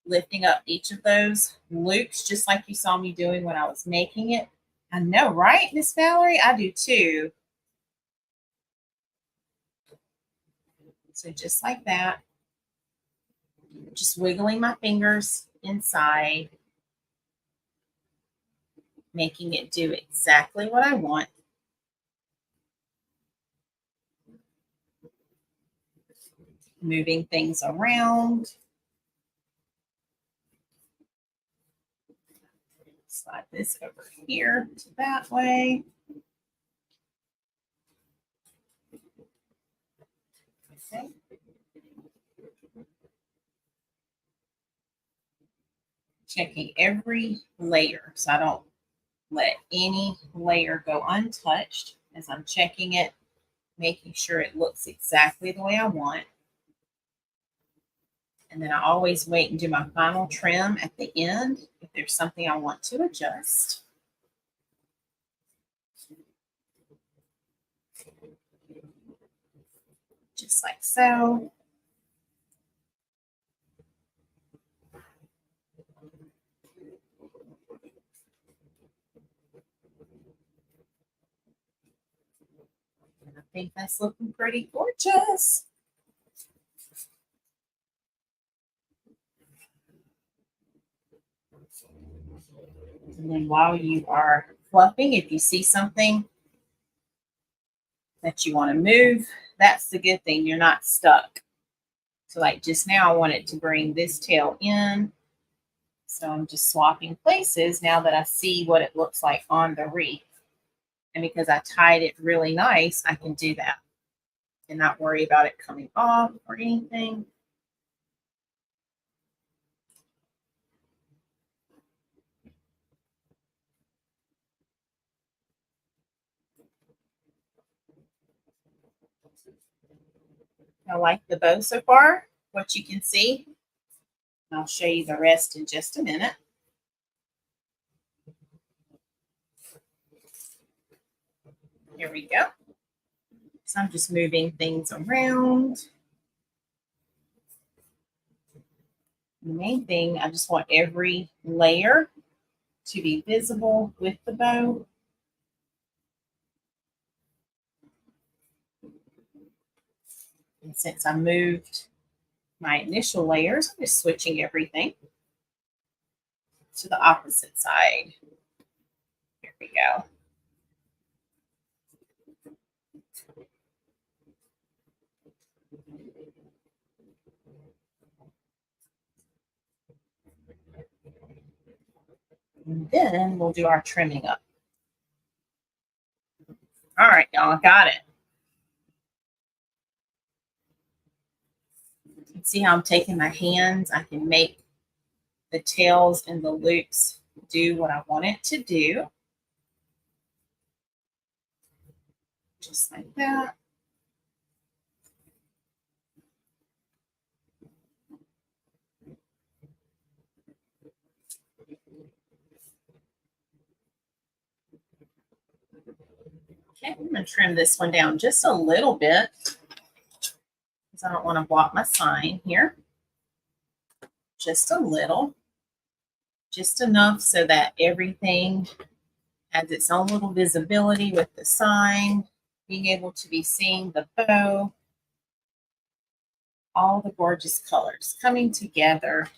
lifting up each of those loops, just like you saw me doing when I was making it. I know, right, Miss Valerie? I do too. So just like that, just wiggling my fingers inside, making it do exactly what I want. Moving things around. Slide this over here to that way. Okay. Checking every layer so I don't let any layer go untouched as I'm checking it, making sure it looks exactly the way I want. And then I always wait and do my final trim at the end if there's something I want to adjust. Just like so. And I think that's looking pretty gorgeous. And then while you are fluffing, if you see something that you want to move, that's the good thing. You're not stuck. So like just now I want it to bring this tail in. So I'm just swapping places now that I see what it looks like on the wreath. And because I tied it really nice, I can do that and not worry about it coming off or anything. I like the bow so far, what you can see. I'll show you the rest in just a minute. Here we go. So I'm just moving things around. The main thing, I just want every layer to be visible with the bow. And since I moved my initial layers, I'm just switching everything to the opposite side. Here we go. And then we'll do our trimming up. All right, y'all, got it. You can see how I'm taking my hands. I can make the tails and the loops do what I want it to do. Just like that. Okay, I'm going to trim this one down just a little bit because I don't want to block my sign here. Just a little. Just enough so that everything has its own little visibility with the sign, being able to be seeing the bow, all the gorgeous colors coming together.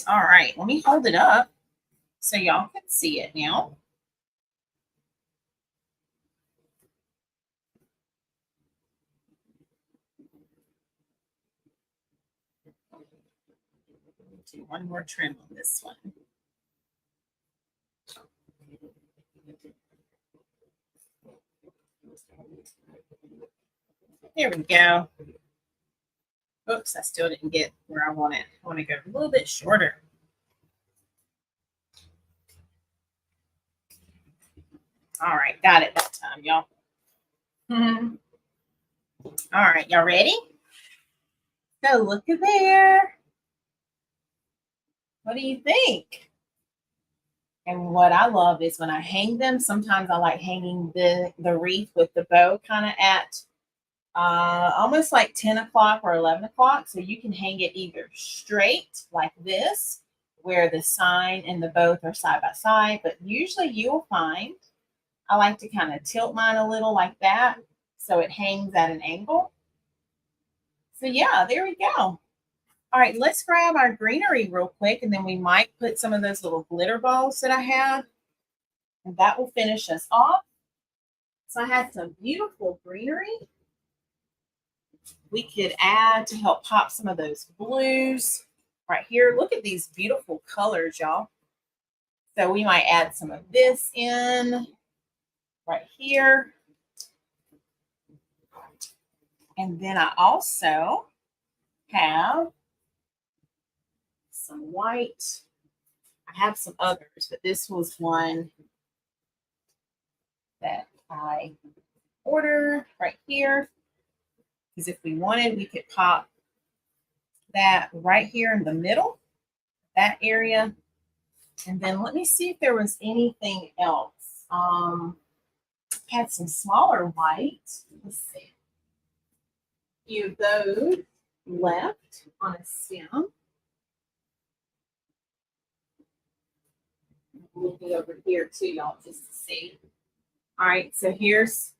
All right, let me hold it up so y'all can see it now. Do one more trim on this one. There we go. Oops, I still didn't get where I want it. I want to go a little bit shorter. All right, got it that time, y'all. All right, y'all ready? So look at there. What do you think? And what I love is when I hang them, sometimes I like hanging the wreath with the bow kind of at almost like 10 o'clock or 11 o'clock. So you can hang it either straight like this, where the sign and the both are side by side. But usually you'll find I like to kind of tilt mine a little like that so it hangs at an angle. So yeah, there we go. All right, let's grab our greenery real quick, and then we might put some of those little glitter balls that I have, and that will finish us off. So I had some beautiful greenery we could add to help pop some of those blues right here. Look at these beautiful colors, y'all. So we might add some of this in right here. And then I also have some white. I have some others, but this was one that I ordered right here. Because if we wanted, we could pop that right here in the middle, that area. And then let me see if there was anything else. Had some smaller white. Let's see. A few of those left on a stem. Looking over here too, y'all, just to see. All right, so here's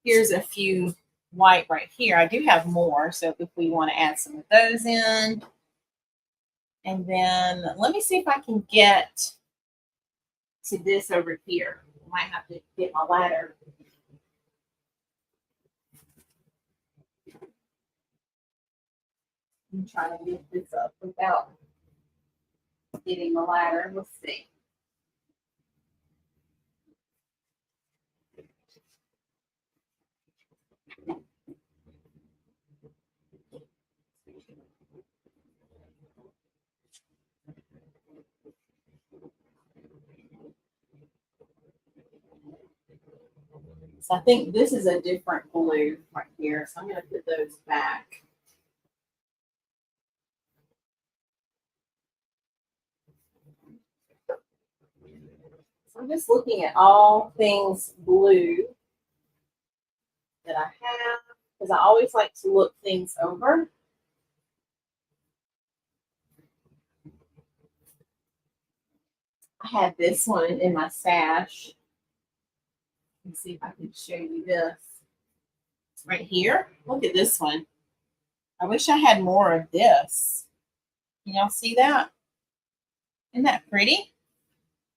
a few white right here. I do have more, so if we want to add some of those in. And then let me see if I can get to this over here. I might have to get my ladder I'm trying to lift this up without getting the ladder. We'll see. So I think this is a different blue right here. So I'm going to put those back. So I'm just looking at all things blue that I have because I always like to look things over. I had this one in my stash. Let's see if I can show you this. Right here. Look at this one. I wish I had more of this. Can y'all see that? Isn't that pretty?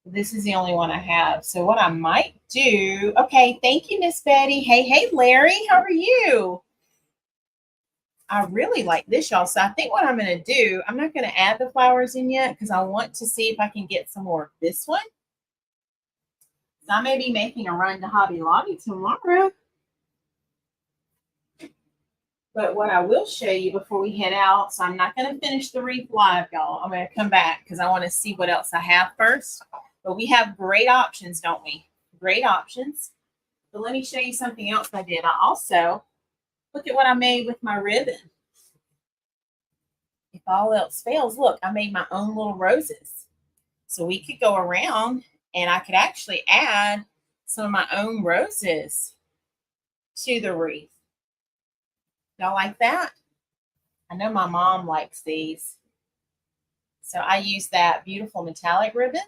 This is the only one I have. So what I might do, okay, thank you, Miss Betty. Hey, Larry, how are you? I really like this, y'all. So I think what I'm going to do, I'm not going to add the flowers in yet because I want to see if I can get some more of this one. So I may be making a run to Hobby Lobby tomorrow. But what I will show you before we head out, so I'm not going to finish the wreath live, y'all. I'm going to come back because I want to see what else I have first. But we have great options, don't we? Great options. But let me show you something else I did. I also, look at what I made with my ribbon. If all else fails, look, I made my own little roses. So we could go around and I could actually add some of my own roses to the wreath. Y'all like that? I know my mom likes these. So I use that beautiful metallic ribbon.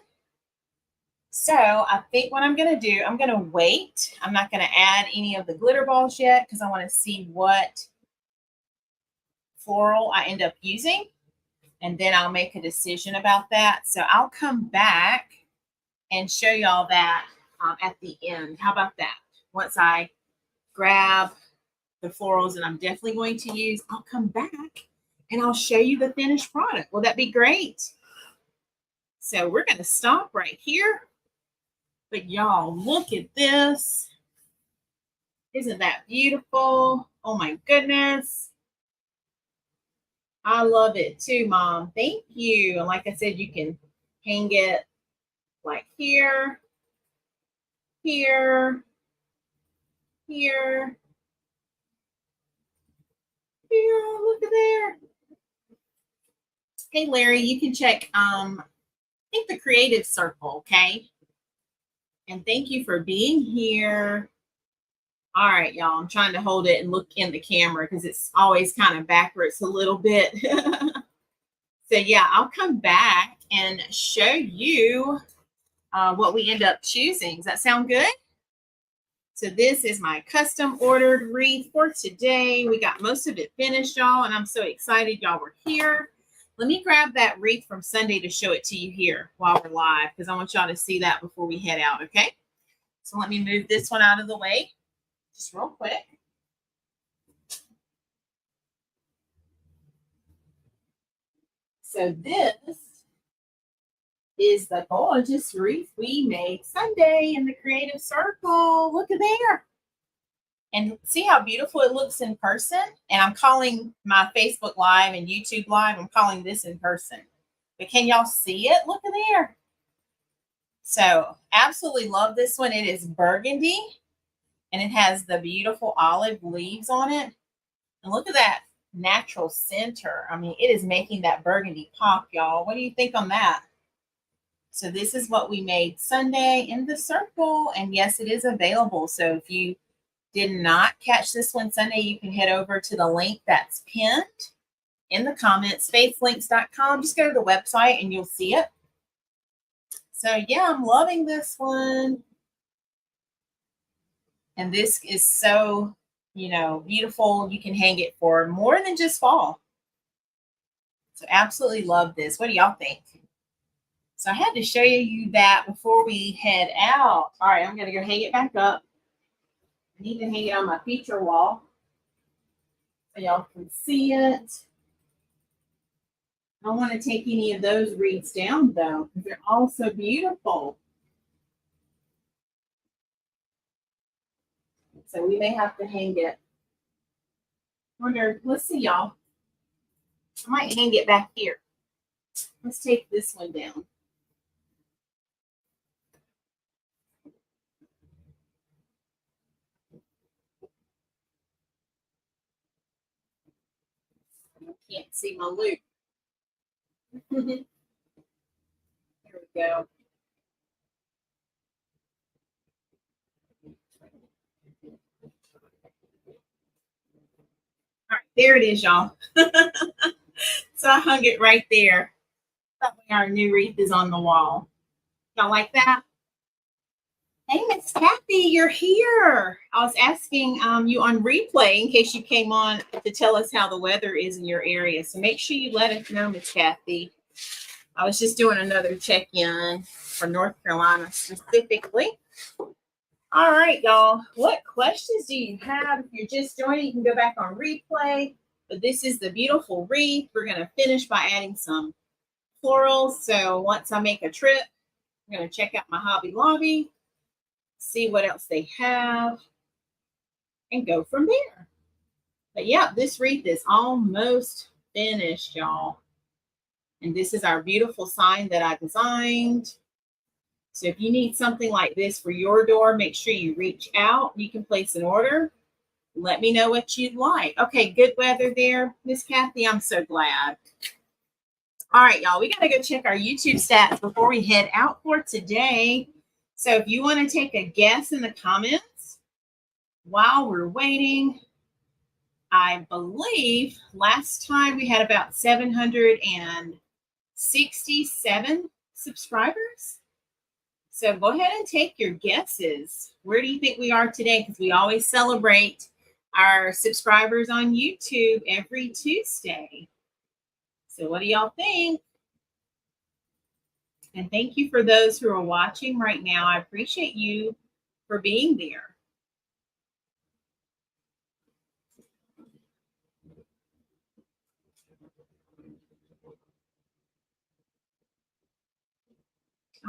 So I think what I'm going to do, I'm going to wait. I'm not going to add any of the glitter balls yet because I want to see what floral I end up using. And then I'll make a decision about that. So I'll come back and show y'all that at the end. How about that? Once I grab the florals that I'm definitely going to use, I'll come back and I'll show you the finished product. Will that be great? So we're going to stop right here. But y'all, look at this. Isn't that beautiful? Oh my goodness. I love it too, Mom. Thank you. And like I said, you can hang it like here, here, here, here. Look at there. Hey, Larry, you can check, I think the Creative Circle, okay? And thank you for being here. All right, y'all. I'm trying to hold it and look in the camera because it's always kind of backwards a little bit. So yeah, I'll come back and show you what we end up choosing. Does that sound good? So this is my custom ordered wreath for today. We got most of it finished, y'all, and I'm so excited y'all were here. Let me grab that wreath from Sunday to show it to you here while we're live because I want y'all to see that before we head out, okay? So let me move this one out of the way just real quick. So this is the gorgeous wreath we made Sunday in the Creative Circle. Look at there. And see how beautiful it looks in person? And I'm calling my Facebook Live and YouTube Live, I'm calling this in person. But can y'all see it? Look at there. So absolutely love this one. It is burgundy and it has the beautiful olive leaves on it. And look at that natural center. I mean, it is making that burgundy pop, y'all. What do you think on that? So this is what we made Sunday in the circle. And yes, it is available. So if you did not catch this one Sunday, you can head over to the link that's pinned in the comments, faithlinks.com. Just go to the website and you'll see it. So yeah, I'm loving this one. And this is so, beautiful. You can hang it for more than just fall. So absolutely love this. What do y'all think? So I had to show you that before we head out. All right, I'm going to go hang it back up. I need to hang it on my feature wall so y'all can see it. I want to take any of those wreaths down though, because they're all so beautiful. So we may have to hang it. Wonder, let's see, y'all. I might hang it back here. Let's take this one down. I can't see my loop. Here we go. All right, there it is, y'all. So I hung it right there. That way our new wreath is on the wall. Y'all like that? Hey, Miss Kathy, you're here. I was asking you on replay in case you came on to tell us how the weather is in your area. So make sure you let us know, Miss Kathy. I was just doing another check-in for North Carolina specifically. All right, y'all. What questions do you have? If you're just joining, you can go back on replay. But this is the beautiful wreath. We're going to finish by adding some florals. So once I make a trip, I'm going to check out my Hobby Lobby, see what else they have, and go from there. But yeah, this wreath is almost finished, y'all. And this is our beautiful sign that I designed. So if you need something like this for your door, make sure you reach out. You can place an order. Let me know what you'd like. Okay, good weather there, Miss Kathy. I'm so glad. All right, y'all, we got to go check our YouTube stats before we head out for today. So if you want to take a guess in the comments while we're waiting, I believe last time we had about 767 subscribers. So go ahead and take your guesses. Where do you think we are today? Because we always celebrate our subscribers on YouTube every Tuesday. So what do y'all think? And thank you for those who are watching right now. I appreciate you for being there.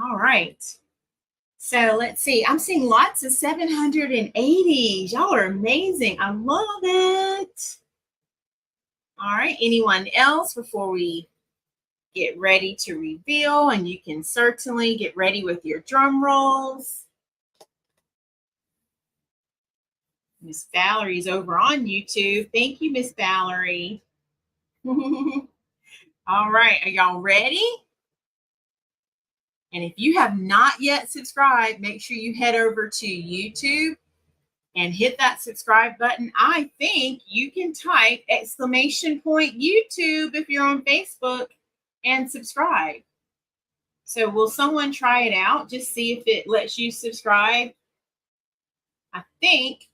All right. So let's see. I'm seeing lots of 780s. Y'all are amazing. I love it. All right. Anyone else before we get ready to reveal? And you can certainly get ready with your drum rolls. Miss Valerie's over on YouTube. Thank you, Miss Valerie. All right. Are y'all ready? And if you have not yet subscribed, make sure you head over to YouTube and hit that subscribe button. I think you can type !YouTube if you're on Facebook and subscribe. So will someone try it out? Just see if it lets you subscribe. I think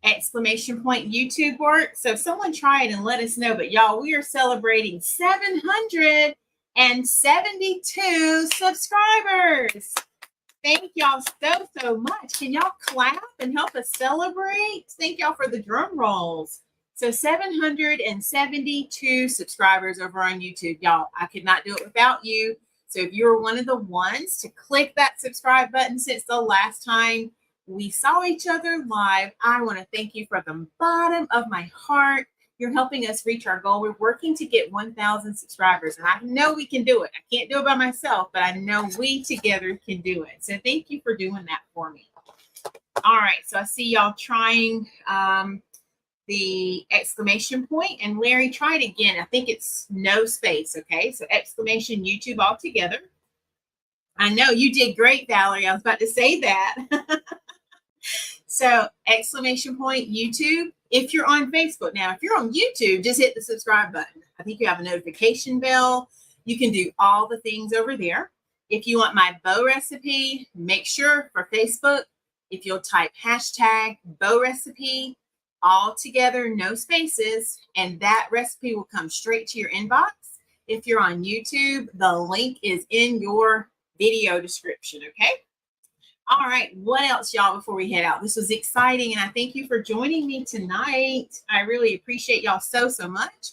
!YouTube works. So someone try it and let us know. But y'all, we are celebrating 772 subscribers. Thank y'all so much. Can y'all clap and help us celebrate? Thank y'all for the drum rolls. So 772 subscribers over on YouTube. Y'all, I could not do it without you. So if you're one of the ones to click that subscribe button since the last time we saw each other live, I want to thank you from the bottom of my heart. You're helping us reach our goal. We're working to get 1,000 subscribers, and I know we can do it. I can't do it by myself, but I know we together can do it. So thank you for doing that for me. All right, so I see y'all trying the exclamation point, and Larry, try it again. I think it's no space, okay? So exclamation YouTube all together. I know you did great, Valerie. I was about to say that. So exclamation point YouTube. If you're on Facebook now, if you're on YouTube, just hit the subscribe button. I think you have a notification bell. You can do all the things over there. If you want my bow recipe, make sure for Facebook, if you'll type hashtag bow recipe, all together, no spaces, and that recipe will come straight to your inbox. If you're on YouTube, the link is in your video description, okay? All right, what else, y'all, before we head out? This was exciting, and I thank you for joining me tonight. I really appreciate y'all so much.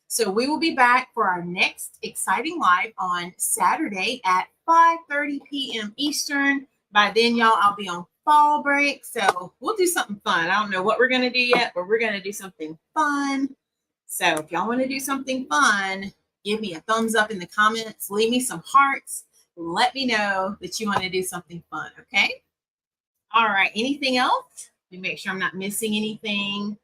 So we will be back for our next exciting live on Saturday at 5:30 p.m. Eastern. By then, y'all, I'll be on fall break. So we'll do something fun. I don't know what we're going to do yet, but we're going to do something fun. So if y'all want to do something fun, give me a thumbs up in the comments. Leave me some hearts. Let me know that you want to do something fun. Okay. All right. Anything else? Let me make sure I'm not missing anything.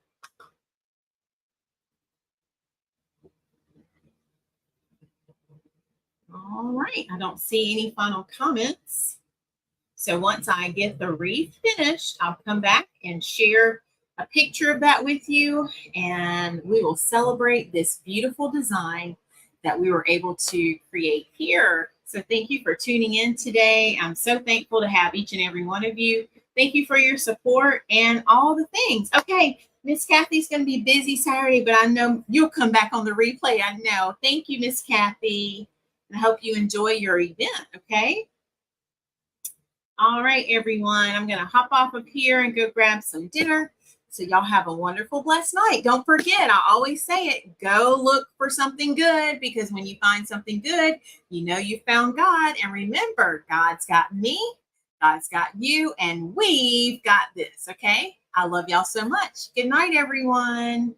All right. I don't see any final comments. So once I get the wreath finished, I'll come back and share a picture of that with you, and we will celebrate this beautiful design that we were able to create here. So thank you for tuning in today. I'm so thankful to have each and every one of you. Thank you for your support and all the things. Okay, Miss Kathy's going to be busy Saturday, but I know you'll come back on the replay. I know. Thank you, Miss Kathy. I hope you enjoy your event, okay? All right, everyone. I'm going to hop off of here and go grab some dinner. So y'all have a wonderful, blessed night. Don't forget, I always say it, go look for something good, because when you find something good, you know you found God. And remember, God's got me, God's got you, and we've got this, okay? I love y'all so much. Good night, everyone.